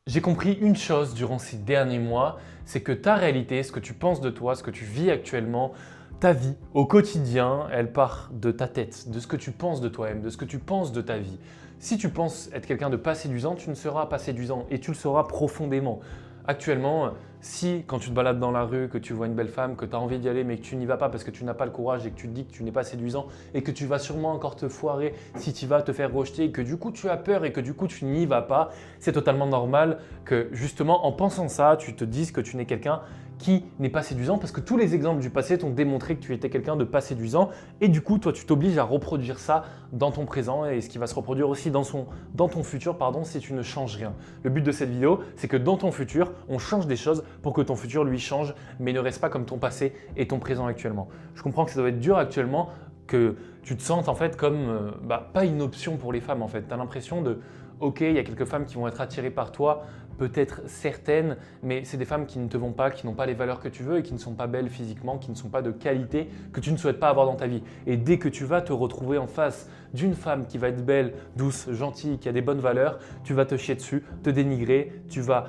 J'ai compris une chose durant ces derniers mois, c'est que ta réalité, ce que tu penses de toi, ce que tu vis actuellement, ta vie au quotidien, elle part de ta tête, de ce que tu penses de toi-même, de ce que tu penses de ta vie. Si tu penses être quelqu'un de pas séduisant, tu ne seras pas séduisant et tu le sauras profondément. Actuellement, si quand tu te balades dans la rue, que tu vois une belle femme, que tu as envie d'y aller mais que tu n'y vas pas parce que tu n'as pas le courage et que tu te dis que tu n'es pas séduisant et que tu vas sûrement encore te foirer si tu vas te faire rejeter et que du coup tu as peur et que du coup tu n'y vas pas, c'est totalement normal que justement en pensant ça, tu te dises que tu n'es quelqu'un qui n'est pas séduisant parce que tous les exemples du passé t'ont démontré que tu étais quelqu'un de pas séduisant et du coup toi tu t'obliges à reproduire ça dans ton présent et ce qui va se reproduire aussi dans ton futur si tu ne changes rien. Le but de cette vidéo, c'est que dans ton futur, on change des choses pour que ton futur lui change mais ne reste pas comme ton passé et ton présent actuellement. Je comprends que ça doit être dur actuellement, que tu te sentes en fait comme pas une option pour les femmes en fait. Tu as l'impression de ok, il y a quelques femmes qui vont être attirées par toi, peut-être certaines, mais c'est des femmes qui ne te vont pas, qui n'ont pas les valeurs que tu veux et qui ne sont pas belles physiquement, qui ne sont pas de qualité, que tu ne souhaites pas avoir dans ta vie. Et dès que tu vas te retrouver en face d'une femme qui va être belle, douce, gentille, qui a des bonnes valeurs, tu vas te chier dessus, te dénigrer, tu vas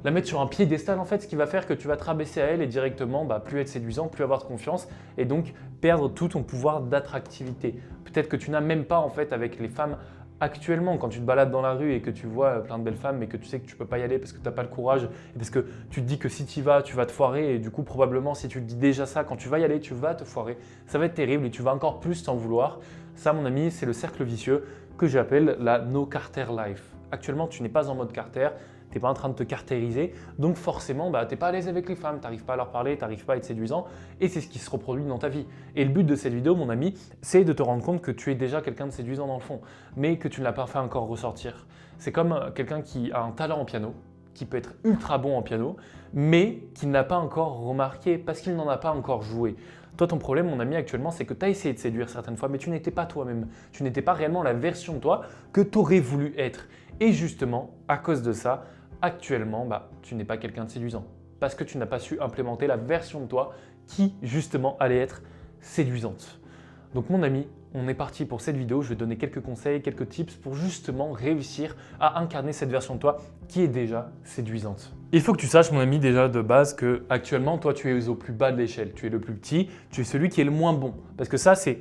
la mettre sur un piédestal en fait, ce qui va faire que tu vas te rabaisser à elle et directement plus être séduisant, plus avoir de confiance et donc perdre tout ton pouvoir d'attractivité. Peut-être que tu n'as même pas en fait avec les femmes actuellement, quand tu te balades dans la rue et que tu vois plein de belles femmes mais que tu sais que tu ne peux pas y aller parce que tu n'as pas le courage et parce que tu te dis que si tu y vas, tu vas te foirer et du coup probablement si tu te dis déjà ça, quand tu vas y aller, tu vas te foirer. Ça va être terrible et tu vas encore plus t'en vouloir. Ça mon ami, c'est le cercle vicieux que j'appelle la no Carter life. Actuellement, tu n'es pas en mode Carter, tu n'es pas en train de te cartériser, donc forcément, tu n'es pas à l'aise avec les femmes, tu n'arrives pas à leur parler, tu n'arrives pas à être séduisant et c'est ce qui se reproduit dans ta vie. Et le but de cette vidéo, mon ami, c'est de te rendre compte que tu es déjà quelqu'un de séduisant dans le fond, mais que tu ne l'as pas fait encore ressortir. C'est comme quelqu'un qui a un talent en piano, qui peut être ultra bon en piano, mais qui ne l'a pas encore remarqué parce qu'il n'en a pas encore joué. Toi, ton problème, mon ami, actuellement, c'est que tu as essayé de séduire certaines fois, mais tu n'étais pas toi-même. Tu n'étais pas réellement la version de toi que tu aurais voulu être. Et justement, à cause de ça, actuellement, tu n'es pas quelqu'un de séduisant parce que tu n'as pas su implémenter la version de toi qui, justement, allait être séduisante. Donc, mon ami, on est parti pour cette vidéo. Je vais te donner quelques conseils, quelques tips pour justement réussir à incarner cette version de toi qui est déjà séduisante. Il faut que tu saches, mon ami, déjà de base que actuellement, toi, tu es au plus bas de l'échelle. Tu es le plus petit, tu es celui qui est le moins bon. Parce que ça, c'est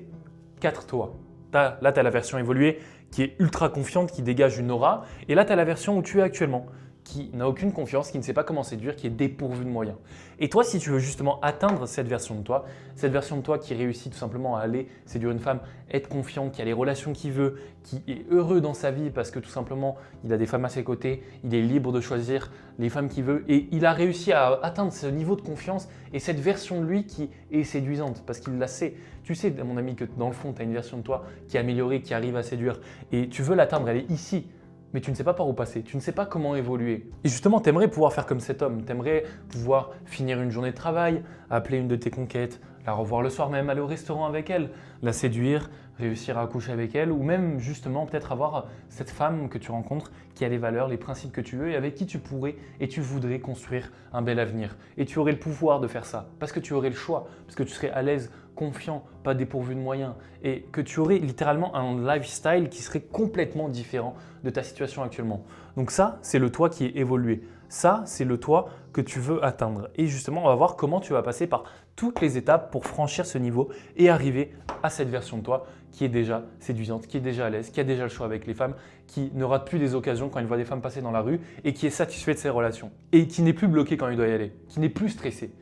4 toi. Là, tu as la version évoluée qui est ultra confiante, qui dégage une aura. Et là, tu as la version où tu es actuellement, qui n'a aucune confiance, qui ne sait pas comment séduire, qui est dépourvue de moyens. Et toi, si tu veux justement atteindre cette version de toi qui réussit tout simplement à aller séduire une femme, être confiant, qui a les relations qu'il veut, qui est heureux dans sa vie parce que tout simplement, il a des femmes à ses côtés, il est libre de choisir les femmes qu'il veut et il a réussi à atteindre ce niveau de confiance et cette version de lui qui est séduisante parce qu'il la sait. Tu sais, mon ami, que dans le fond, tu as une version de toi qui est améliorée, qui arrive à séduire et tu veux l'atteindre, elle est ici. Mais tu ne sais pas par où passer, tu ne sais pas comment évoluer. Et justement, tu aimerais pouvoir faire comme cet homme, tu aimerais pouvoir finir une journée de travail, appeler une de tes conquêtes, la revoir le soir même, aller au restaurant avec elle, la séduire, réussir à coucher avec elle ou même justement peut-être avoir cette femme que tu rencontres qui a les valeurs, les principes que tu veux et avec qui tu pourrais et tu voudrais construire un bel avenir. Et tu aurais le pouvoir de faire ça parce que tu aurais le choix, parce que tu serais à l'aise, confiant, pas dépourvu de moyens et que tu aurais littéralement un lifestyle qui serait complètement différent de ta situation actuellement. Donc ça, c'est le toi qui est évolué. Ça, c'est le toi que tu veux atteindre. Et justement, on va voir comment tu vas passer par toutes les étapes pour franchir ce niveau et arriver à cette version de toi qui est déjà séduisante, qui est déjà à l'aise, qui a déjà le choix avec les femmes, qui ne rate plus des occasions quand il voit des femmes passer dans la rue et qui est satisfait de ses relations et qui n'est plus bloqué quand il doit y aller, qui n'est plus stressé,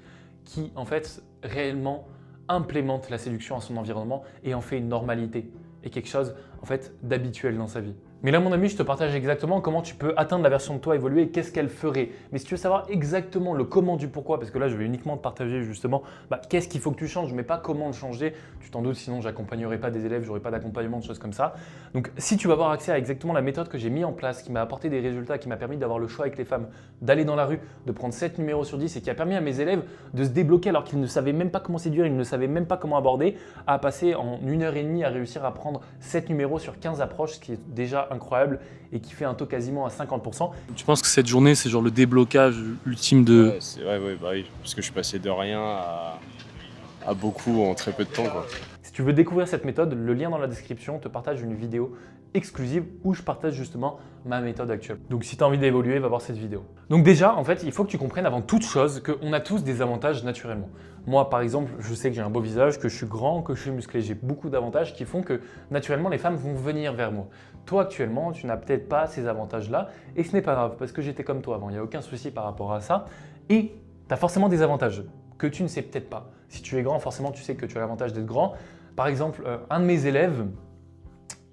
qui en fait réellement implémente la séduction à son environnement et en fait une normalité et quelque chose en fait d'habituel dans sa vie. Mais là, mon ami, je te partage exactement comment tu peux atteindre la version de toi évoluée et qu'est-ce qu'elle ferait. Mais si tu veux savoir exactement le comment du pourquoi, parce que là, je vais uniquement te partager justement qu'est-ce qu'il faut que tu changes, mais pas comment le changer. Tu t'en doutes, sinon, j'accompagnerai pas des élèves, j'aurai pas d'accompagnement, de choses comme ça. Donc, si tu vas avoir accès à exactement la méthode que j'ai mis en place, qui m'a apporté des résultats, qui m'a permis d'avoir le choix avec les femmes, d'aller dans la rue, de prendre 7 numéros sur 10 et qui a permis à mes élèves de se débloquer alors qu'ils ne savaient même pas comment séduire, ils ne savaient même pas comment aborder, à passer en 1 heure et demie à réussir à prendre 7 numéros sur 15 approches, ce qui est déjà incroyable et qui fait un taux quasiment à 50%. Tu penses que cette journée, c'est genre le déblocage ultime de… Ouais, c'est vrai, ouais, oui, parce que je suis passé de rien à beaucoup en très peu de temps, quoi. Si tu veux découvrir cette méthode, le lien dans la description te partage une vidéo exclusive où je partage justement ma méthode actuelle. Donc si tu as envie d'évoluer, va voir cette vidéo. Donc déjà, en fait, il faut que tu comprennes avant toute chose qu'on a tous des avantages naturellement. Moi, par exemple, je sais que j'ai un beau visage, que je suis grand, que je suis musclé. J'ai beaucoup d'avantages qui font que naturellement, les femmes vont venir vers moi. Toi, actuellement, tu n'as peut-être pas ces avantages-là et ce n'est pas grave parce que j'étais comme toi avant. Il n'y a aucun souci par rapport à ça et tu as forcément des avantages que tu ne sais peut-être pas. Si tu es grand, forcément, tu sais que tu as l'avantage d'être grand. Par exemple, un de mes élèves,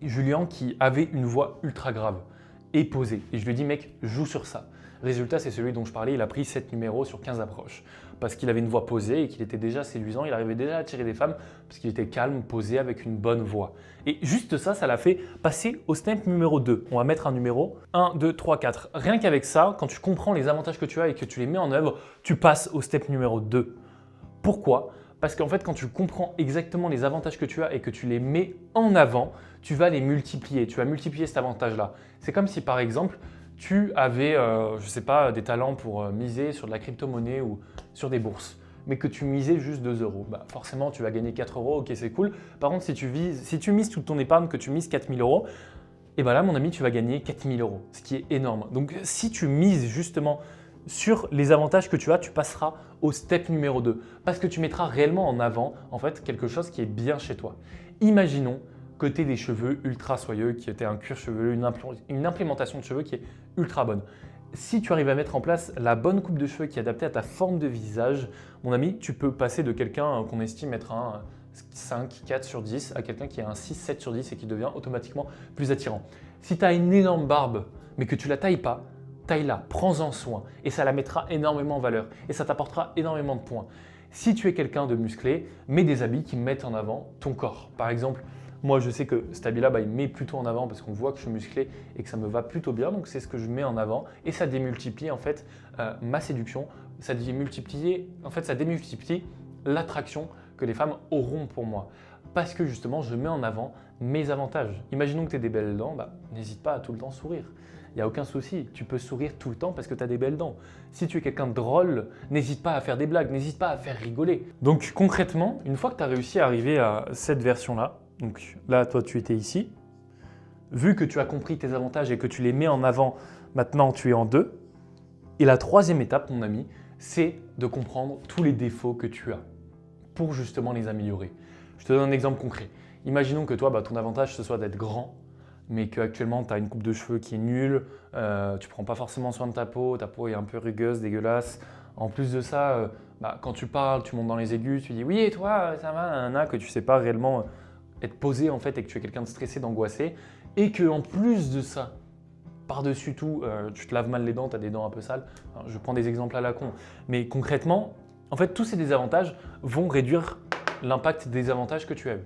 Julien, qui avait une voix ultra grave et posée. Et je lui ai dit, mec, joue sur ça. Résultat, c'est celui dont je parlais, il a pris 7 numéros sur 15 approches. Parce qu'il avait une voix posée et qu'il était déjà séduisant, il arrivait déjà à attirer des femmes parce qu'il était calme, posé, avec une bonne voix. Et juste ça, ça l'a fait passer au step numéro 2. On va mettre un numéro 1, 2, 3, 4. Rien qu'avec ça, quand tu comprends les avantages que tu as et que tu les mets en œuvre, tu passes au step numéro 2. Pourquoi ? Parce qu'en fait, quand tu comprends exactement les avantages que tu as et que tu les mets en avant, tu vas les multiplier. Tu vas multiplier cet avantage-là. C'est comme si, par exemple, tu avais, je ne sais pas, des talents pour miser sur de la crypto-monnaie ou sur des bourses, mais que tu misais juste 2 euros. Bah, forcément, tu vas gagner 4 euros, ok, c'est cool. Par contre, si tu mises toute ton épargne, que tu mises 4 000 euros, et bien là, mon ami, tu vas gagner 4 000 euros, ce qui est énorme. Donc, si tu mises justement sur les avantages que tu as, tu passeras au step numéro 2 parce que tu mettras réellement en avant en fait quelque chose qui est bien chez toi. Imaginons que tu aies des cheveux ultra soyeux, que tu aies un cuir chevelu, une implémentation de cheveux qui est ultra bonne. Si tu arrives à mettre en place la bonne coupe de cheveux qui est adaptée à ta forme de visage, mon ami, tu peux passer de quelqu'un qu'on estime être un 5, 4 sur 10 à quelqu'un qui est un 6, 7 sur 10 et qui devient automatiquement plus attirant. Si tu as une énorme barbe mais que tu ne la tailles pas, taille-la, prends-en soin et ça la mettra énormément en valeur et ça t'apportera énormément de points. Si tu es quelqu'un de musclé, mets des habits qui mettent en avant ton corps. Par exemple, moi je sais que cet habit-là, il met plutôt en avant parce qu'on voit que je suis musclé et que ça me va plutôt bien, donc c'est ce que je mets en avant et ça démultiplie en fait ma séduction, ça démultiplie l'attraction que les femmes auront pour moi. Parce que justement, je mets en avant mes avantages. Imaginons que tu aies des belles dents, n'hésite pas à tout le temps sourire. Il n'y a aucun souci, tu peux sourire tout le temps parce que tu as des belles dents. Si tu es quelqu'un de drôle, n'hésite pas à faire des blagues, n'hésite pas à faire rigoler. Donc concrètement, une fois que tu as réussi à arriver à cette version-là, donc là toi tu étais ici, vu que tu as compris tes avantages et que tu les mets en avant, maintenant tu es en 2. Et la troisième étape, mon ami, c'est de comprendre tous les défauts que tu as pour justement les améliorer. Je te donne un exemple concret. Imaginons que toi, ton avantage ce soit d'être grand, mais qu'actuellement tu as une coupe de cheveux qui est nulle, tu ne prends pas forcément soin de ta peau est un peu rugueuse, dégueulasse. En plus de ça, quand tu parles, tu montes dans les aigus, tu dis oui et toi, ça va, que tu ne sais pas réellement être posé en fait et que tu es quelqu'un de stressé, d'angoissé et qu'en plus de ça, par-dessus tout, tu te laves mal les dents, tu as des dents un peu sales. Alors, je prends des exemples à la con, mais concrètement, en fait tous ces désavantages vont réduire l'impact des avantages que tu as eu.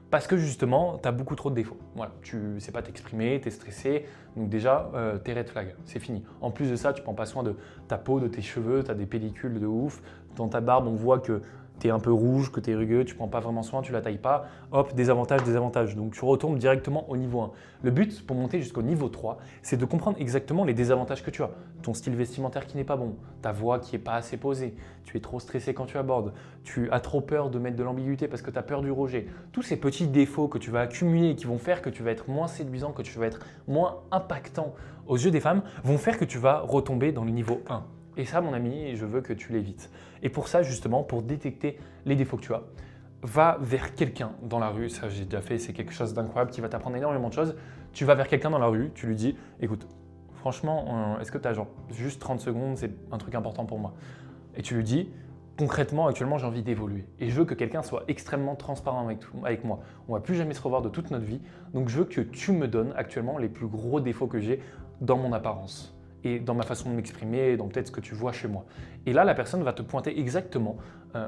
Parce que justement, tu as beaucoup trop de défauts. Voilà, tu ne sais pas t'exprimer, tu es stressé, donc déjà, t'es red flag, c'est fini. En plus de ça, tu ne prends pas soin de ta peau, de tes cheveux, tu as des pellicules de ouf. Dans ta barbe, on voit que tu es un peu rouge, que tu es rugueux, tu ne prends pas vraiment soin, tu ne la tailles pas. Hop, désavantage. Donc tu retournes directement au niveau 1. Le but pour monter jusqu'au niveau 3, c'est de comprendre exactement les désavantages que tu as. Ton style vestimentaire qui n'est pas bon, ta voix qui n'est pas assez posée, tu es trop stressé quand tu abordes, tu as trop peur de mettre de l'ambiguïté parce que tu as peur du rejet. Tous ces petits défauts que tu vas accumuler et qui vont faire que tu vas être moins séduisant, que tu vas être moins impactant aux yeux des femmes, vont faire que tu vas retomber dans le niveau 1. Et ça, mon ami, je veux que tu l'évites. Et pour ça, justement, pour détecter les défauts que tu as, va vers quelqu'un dans la rue. Ça, j'ai déjà fait, c'est quelque chose d'incroyable qui va t'apprendre énormément de choses. Tu vas vers quelqu'un dans la rue, tu lui dis « Écoute, franchement, est-ce que tu as genre juste 30 secondes, c'est un truc important pour moi ?» Et tu lui dis « Concrètement, actuellement, j'ai envie d'évoluer. Et je veux que quelqu'un soit extrêmement transparent avec moi. On ne va plus jamais se revoir de toute notre vie. Donc, je veux que tu me donnes actuellement les plus gros défauts que j'ai dans mon apparence. » et dans ma façon de m'exprimer, dans peut-être ce que tu vois chez moi. Et là, la personne va te pointer exactement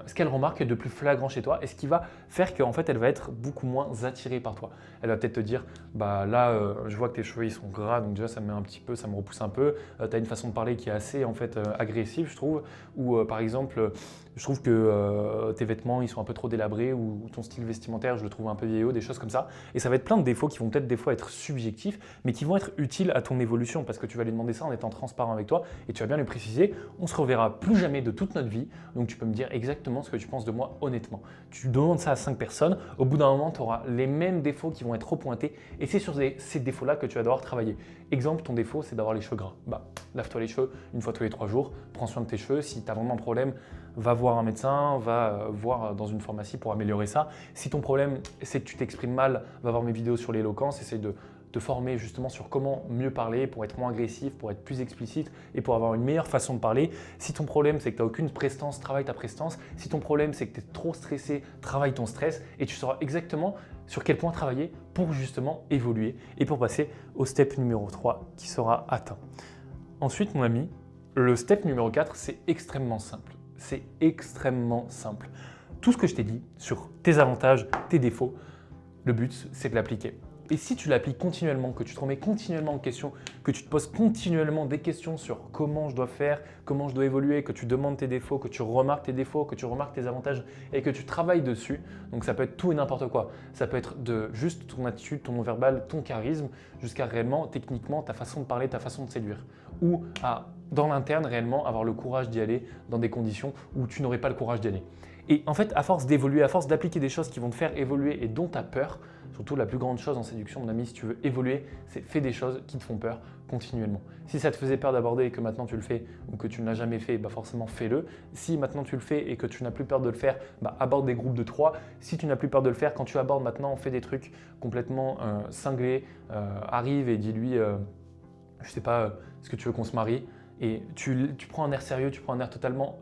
ce qu'elle remarque de plus flagrant chez toi et ce qui va faire qu'en fait, elle va être beaucoup moins attirée par toi. Elle va peut-être te dire, là, je vois que tes cheveux ils sont gras, donc déjà ça me met un petit peu, ça me repousse un peu. Tu as une façon de parler qui est assez en fait agressive, je trouve. Ou par exemple, je trouve que tes vêtements ils sont un peu trop délabrés ou ton style vestimentaire, je le trouve un peu vieillot, des choses comme ça. Et ça va être plein de défauts qui vont peut-être des fois être subjectifs, mais qui vont être utiles à ton évolution parce que tu vas lui demander ça en étant étant transparent avec toi et tu vas bien lui préciser, on se reverra plus jamais de toute notre vie, donc tu peux me dire exactement ce que tu penses de moi honnêtement. Tu demandes ça à 5 personnes, au bout d'un moment, tu auras les mêmes défauts qui vont être repointés et c'est sur ces défauts-là que tu vas devoir travailler. Exemple, ton défaut, c'est d'avoir les cheveux gras. Lave-toi les cheveux une fois tous les 3 jours, prends soin de tes cheveux. Si tu as vraiment un problème, va voir un médecin, va voir dans une pharmacie pour améliorer ça. Si ton problème, c'est que tu t'exprimes mal, va voir mes vidéos sur l'éloquence, essaye de te former justement sur comment mieux parler pour être moins agressif, pour être plus explicite et pour avoir une meilleure façon de parler. Si ton problème, c'est que tu n'as aucune prestance, travaille ta prestance. Si ton problème, c'est que tu es trop stressé, travaille ton stress et tu sauras exactement sur quel point travailler pour justement évoluer et pour passer au step numéro 3 qui sera atteint. Ensuite, mon ami, le step numéro 4, c'est extrêmement simple. C'est extrêmement simple. Tout ce que je t'ai dit sur tes avantages, tes défauts, le but, c'est de l'appliquer. Et si tu l'appliques continuellement, que tu te remets continuellement en question, que tu te poses continuellement des questions sur comment je dois faire, comment je dois évoluer, que tu demandes tes défauts, que tu remarques tes défauts, que tu remarques tes avantages et que tu travailles dessus, donc ça peut être tout et n'importe quoi. Ça peut être de juste ton attitude, ton non-verbal, ton charisme, jusqu'à réellement, techniquement, ta façon de parler, ta façon de séduire. Ou dans l'interne, réellement, avoir le courage d'y aller dans des conditions où tu n'aurais pas le courage d'y aller. Et en fait, à force d'évoluer, à force d'appliquer des choses qui vont te faire évoluer et dont tu as peur, surtout la plus grande chose en séduction, mon ami, si tu veux évoluer, c'est fais des choses qui te font peur continuellement. Si ça te faisait peur d'aborder et que maintenant tu le fais ou que tu ne l'as jamais fait, forcément fais-le. Si maintenant tu le fais et que tu n'as plus peur de le faire, aborde des groupes de 3. Si tu n'as plus peur de le faire, quand tu abordes maintenant, fais des trucs complètement cinglés, arrive et dis-lui, je sais pas, est-ce que tu veux qu'on se marie ? Et tu prends un air sérieux, tu prends un air totalement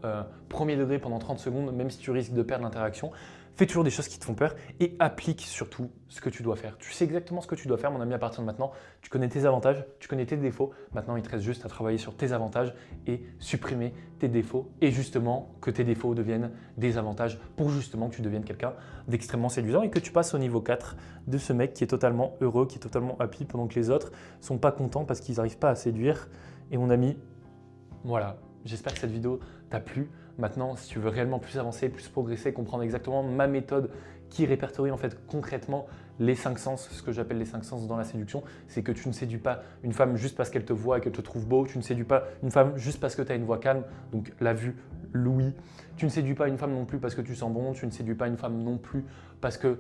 premier degré pendant 30 secondes, même si tu risques de perdre l'interaction. Fais toujours des choses qui te font peur et applique surtout ce que tu dois faire. Tu sais exactement ce que tu dois faire, mon ami, à partir de maintenant. Tu connais tes avantages, tu connais tes défauts. Maintenant, il te reste juste à travailler sur tes avantages et supprimer tes défauts. Et justement, que tes défauts deviennent des avantages pour justement que tu deviennes quelqu'un d'extrêmement séduisant et que tu passes au niveau 4 de ce mec qui est totalement heureux, qui est totalement happy pendant que les autres ne sont pas contents parce qu'ils n'arrivent pas à séduire. Et mon ami, voilà, j'espère que cette vidéo t'a plu. Maintenant, si tu veux réellement plus avancer, plus progresser, comprendre exactement ma méthode qui répertorie en fait concrètement les 5 sens, ce que j'appelle les 5 sens dans la séduction, c'est que tu ne séduis pas une femme juste parce qu'elle te voit et qu'elle te trouve beau, tu ne séduis pas une femme juste parce que tu as une voix calme, donc la vue, l'ouïe, tu ne séduis pas une femme non plus parce que tu sens bon, tu ne séduis pas une femme non plus parce que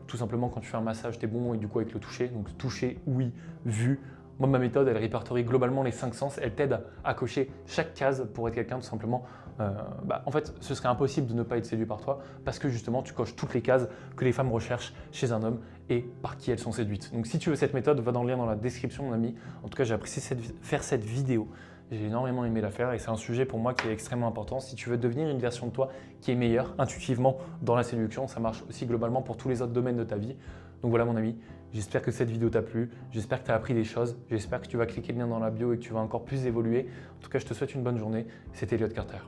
tout simplement quand tu fais un massage, tu es bon et du coup avec le toucher, donc toucher, ouïe, vue. Moi, ma méthode, elle répertorie globalement les 5 sens. Elle t'aide à cocher chaque case pour être quelqu'un tout simplement. En fait, ce serait impossible de ne pas être séduit par toi parce que justement, tu coches toutes les cases que les femmes recherchent chez un homme et par qui elles sont séduites. Donc, si tu veux cette méthode, va dans le lien dans la description, mon ami. En tout cas, j'ai apprécié faire cette vidéo. J'ai énormément aimé la faire et c'est un sujet pour moi qui est extrêmement important. Si tu veux devenir une version de toi qui est meilleure intuitivement dans la séduction, ça marche aussi globalement pour tous les autres domaines de ta vie. Donc voilà mon ami, j'espère que cette vidéo t'a plu, j'espère que tu as appris des choses, j'espère que tu vas cliquer le lien dans la bio et que tu vas encore plus évoluer. En tout cas, je te souhaite une bonne journée. C'était Elliott Carter.